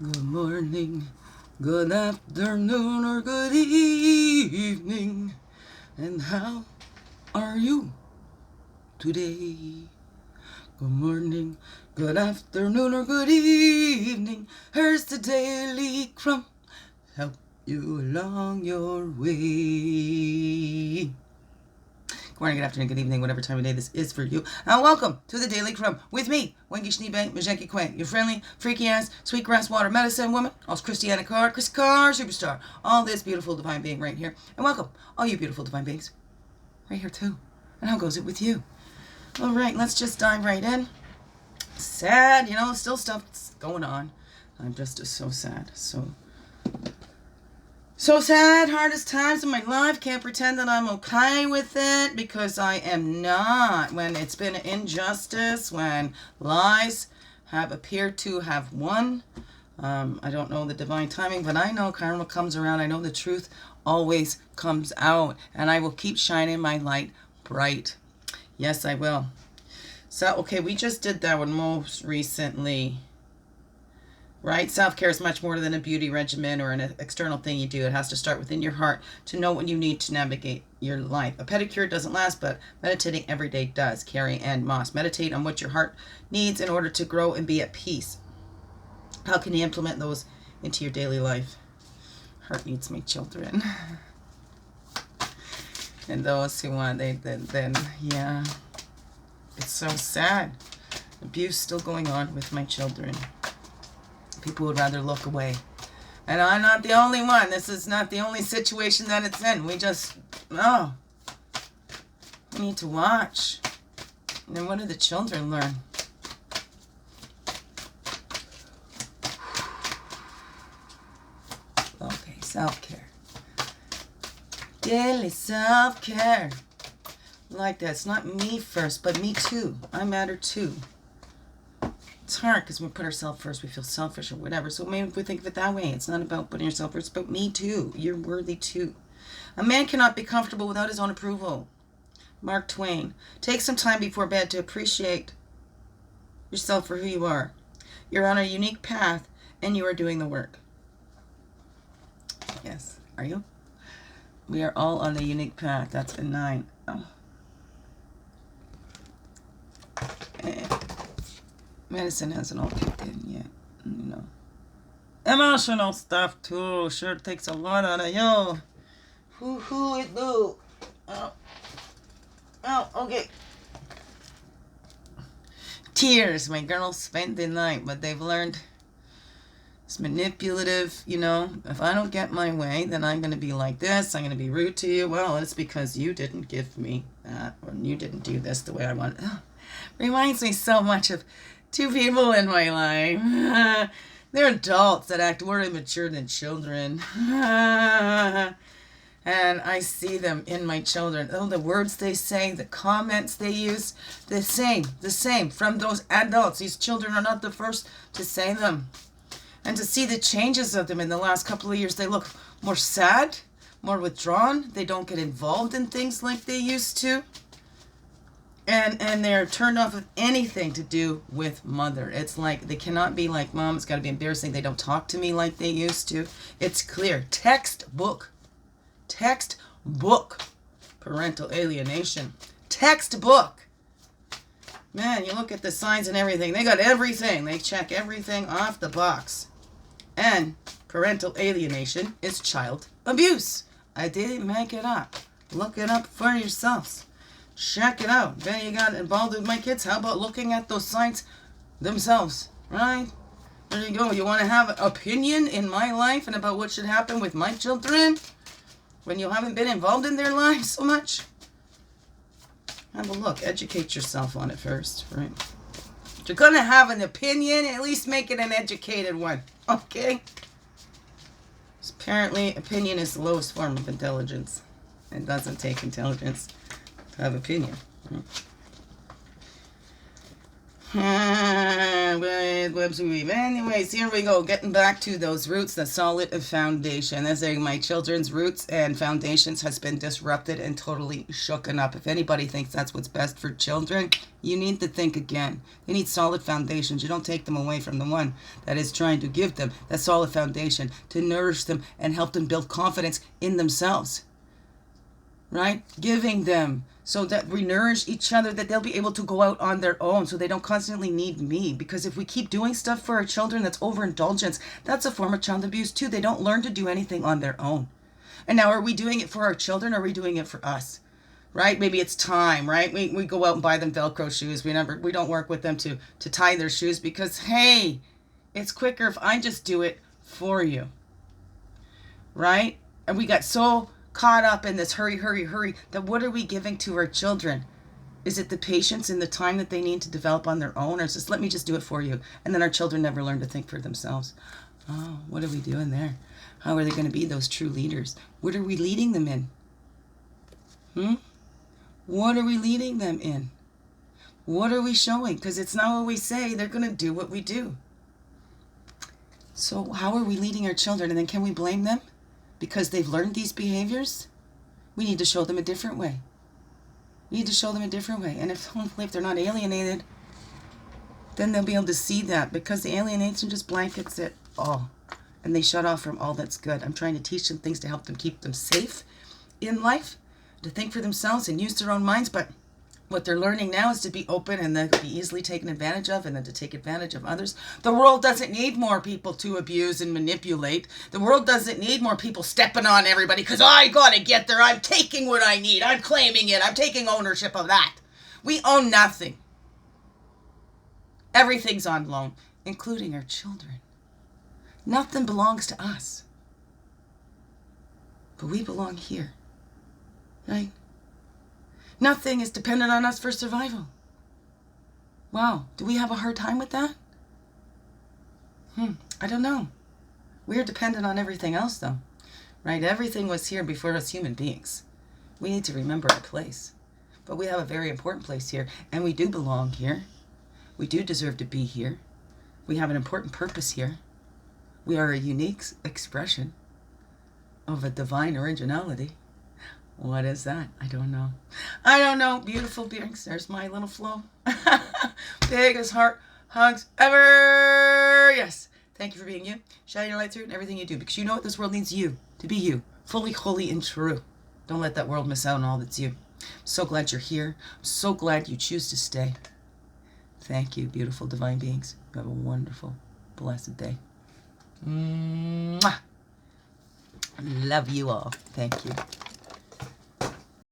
Good morning, good afternoon, or good evening. And how are you today? Good morning, good afternoon, or good evening. Here's the Daily CRUMB. Help you along your way. Good morning, good afternoon, good evening, whatever time of day this is for you. And welcome to the Daily CRUMB with me, Wengi Schneebank Majenki Quay, your friendly, freaky ass, sweetgrass water medicine woman, also Christiana Carr, Chris Carr, superstar, all this beautiful divine being right here. And welcome, all you beautiful divine beings, right here too. And how goes it with you? All right, let's just dive right in. Sad, still stuff's going on. I'm just so sad, so sad, hardest times in my life. Can't pretend that I'm okay with it because I am not. When it's been an injustice, when lies have appeared to have won. I don't know the divine timing, but I know karma comes around. I know the truth always comes out, and I will keep shining my light bright. Yes, I will. So, okay, we just did that one most recently. Right? Self-care is much more than a beauty regimen or an external thing you do. It has to start within your heart to know what you need to navigate your life. A pedicure doesn't last, but meditating every day does. Carrie Ann Moss. Meditate on what your heart needs in order to grow and be at peace. How can you implement those into your daily life? Heart needs my children. And those who want, then yeah. It's so sad. Abuse still going on with my children. People would rather look away. And I'm not the only one. This is not the only situation that it's in. We need to watch. And then what do the children learn? Okay, self-care. Daily self-care. Like that. It's not me first, but me too. I matter too. It's hard because we put ourselves first, we feel selfish or whatever. So maybe if we think of it that way, it's not about putting yourself first, it's about me too. You're worthy too. A man cannot be comfortable without his own approval. Mark Twain. Take some time before bed to appreciate yourself for who you are. You're on a unique path and you are doing the work. Yes, are you? We are all on a unique path. That's a 9. Oh. Medicine hasn't all kicked in yet, Emotional stuff too sure takes a lot out of you. Who it do? Oh, okay. Tears. My girls spent the night, but they've learned it's manipulative, If I don't get my way, then I'm going to be like this. I'm going to be rude to you. Well, it's because you didn't give me that, or you didn't do this the way I want. Reminds me so much of 2 people in my life. They're adults that act more immature than children. And I see them in my children. Oh, the words they say, the comments they use, the same from those adults. These children are not the first to say them. And to see the changes of them in the last couple of years, they look more sad, more withdrawn. They don't get involved in things like they used to. And they're turned off of anything to do with mother. It's like they cannot be like mom. It's got to be embarrassing. They don't talk to me like they used to. It's clear. Textbook. Parental alienation. Textbook. Man, you look at the signs and everything. They got everything. They check everything off the box. And parental alienation is child abuse. I didn't make it up. Look it up for yourselves. Check it out. Then you got involved with my kids. How about looking at those signs themselves, right? There you go. You want to have an opinion in my life and about what should happen with my children when you haven't been involved in their lives so much? Have a look. Educate yourself on it first, right? If you're going to have an opinion, at least make it an educated one, okay? Apparently, opinion is the lowest form of intelligence. It doesn't take intelligence to have opinion. Right? webs we weave. Anyways, here we go. Getting back to those roots, the solid foundation. As my children's roots and foundations has been disrupted and totally shooken up. If anybody thinks that's what's best for children, you need to think again. They need solid foundations. You don't take them away from the one that is trying to give them that solid foundation to nourish them and help them build confidence in themselves. Right? Giving them so that we nourish each other, that they'll be able to go out on their own so they don't constantly need me. Because if we keep doing stuff for our children that's overindulgence, that's a form of child abuse too. They don't learn to do anything on their own. And now, are we doing it for our children, or are we doing it for us? Right? Maybe it's time, right? We go out and buy them Velcro shoes. We don't work with them to tie their shoes because, hey, it's quicker if I just do it for you. Right? And we got so caught up in this hurry, that what are we giving to our children? Is it the patience and the time that they need to develop on their own, or is this, let me just do it for you? And then our children never learn to think for themselves. Oh, what are we doing there? How are they going to be those true leaders? What are we leading them in? What are we leading them in? What are we showing? Because it's not what we say. They're going to do what we do. So how are we leading our children? And then can we blame them because they've learned these behaviors? We need to show them a different way. We need to show them a different way. And hopefully if they're not alienated, then they'll be able to see that, because the alienation just blankets it all. And they shut off from all that's good. I'm trying to teach them things to help them keep them safe in life, to think for themselves and use their own minds. But what they're learning now is to be open and then be easily taken advantage of, and then to take advantage of others. The world doesn't need more people to abuse and manipulate. The world doesn't need more people stepping on everybody because I got to get there. I'm taking what I need. I'm claiming it. I'm taking ownership of that. We own nothing. Everything's on loan, including our children. Nothing belongs to us. But we belong here. Right? Nothing is dependent on us for survival. Wow, do we have a hard time with that? I don't know. We're dependent on everything else though. Right? Everything was here before us human beings. We need to remember our place. But we have a very important place here, and we do belong here. We do deserve to be here. We have an important purpose here. We are a unique expression of a divine originality. What is that? I don't know. I don't know. Beautiful beings. There's my little flow. Biggest heart hugs ever. Yes. Thank you for being you. Shine your light through in everything you do, because you know what? This world needs you to be you. Fully, holy, and true. Don't let that world miss out on all that's you. I'm so glad you're here. I'm so glad you choose to stay. Thank you, beautiful divine beings. You have a wonderful, blessed day. Mwah. Love you all. Thank you.